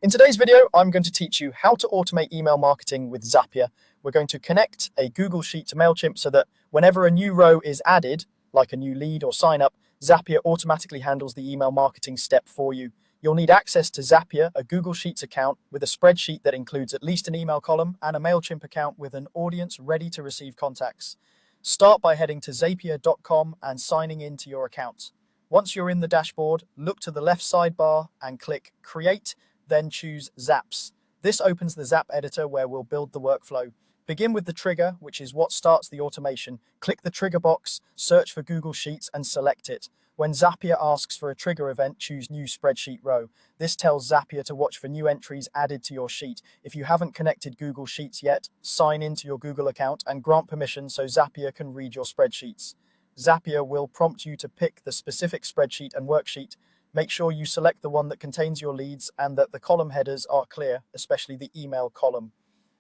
In today's video, I'm going to teach you how to automate email marketing with Zapier. We're going to connect a Google Sheet to MailChimp so that whenever a new row is added, like a new lead or sign up, Zapier automatically handles the email marketing step for you. You'll need access to Zapier, a Google Sheets account with a spreadsheet that includes at least an email column, and a MailChimp account with an audience ready to receive contacts. Start by heading to zapier.com and signing into your account. Once you're in the dashboard, look to the left sidebar and click Create, then choose Zaps. This opens the Zap editor where we'll build the workflow. Begin with the trigger, which is what starts the automation. Click the trigger box, search for Google Sheets, and select it. When Zapier asks for a trigger event, choose New Spreadsheet Row. This tells Zapier to watch for new entries added to your sheet. If you haven't connected Google Sheets yet, sign into your Google account and grant permission so Zapier can read your spreadsheets. Zapier will prompt you to pick the specific spreadsheet and worksheet. Make sure you select the one that contains your leads and that the column headers are clear, especially the email column.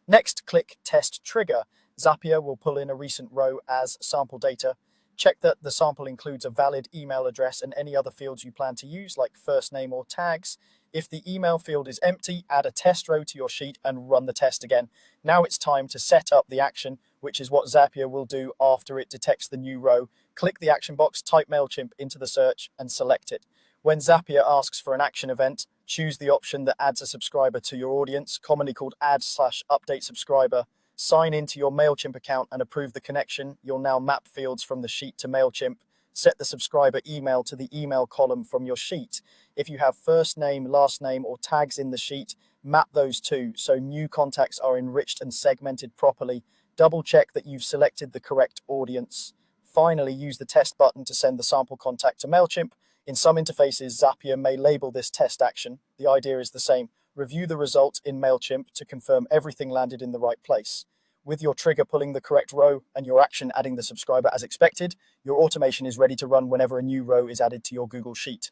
Next, click Test Trigger. Zapier will pull in a recent row as sample data. Check that the sample includes a valid email address and any other fields you plan to use, like first name or tags. If the email field is empty, add a test row to your sheet and run the test again. Now it's time to set up the action, which is what Zapier will do after it detects the new row. Click the action box, type MailChimp into the search, and select it. When Zapier asks for an action event, choose the option that adds a subscriber to your audience, commonly called add/update subscriber. Sign into your MailChimp account and approve the connection. You'll now map fields from the sheet to MailChimp. Set the subscriber email to the email column from your sheet. If you have first name, last name, or tags in the sheet, map those too, so new contacts are enriched and segmented properly. Double check that you've selected the correct audience. Finally, use the test button to send the sample contact to MailChimp. In some interfaces, Zapier may label this test action. The idea is the same. Review the result in MailChimp to confirm everything landed in the right place. With your trigger pulling the correct row and your action adding the subscriber as expected, your automation is ready to run whenever a new row is added to your Google Sheet.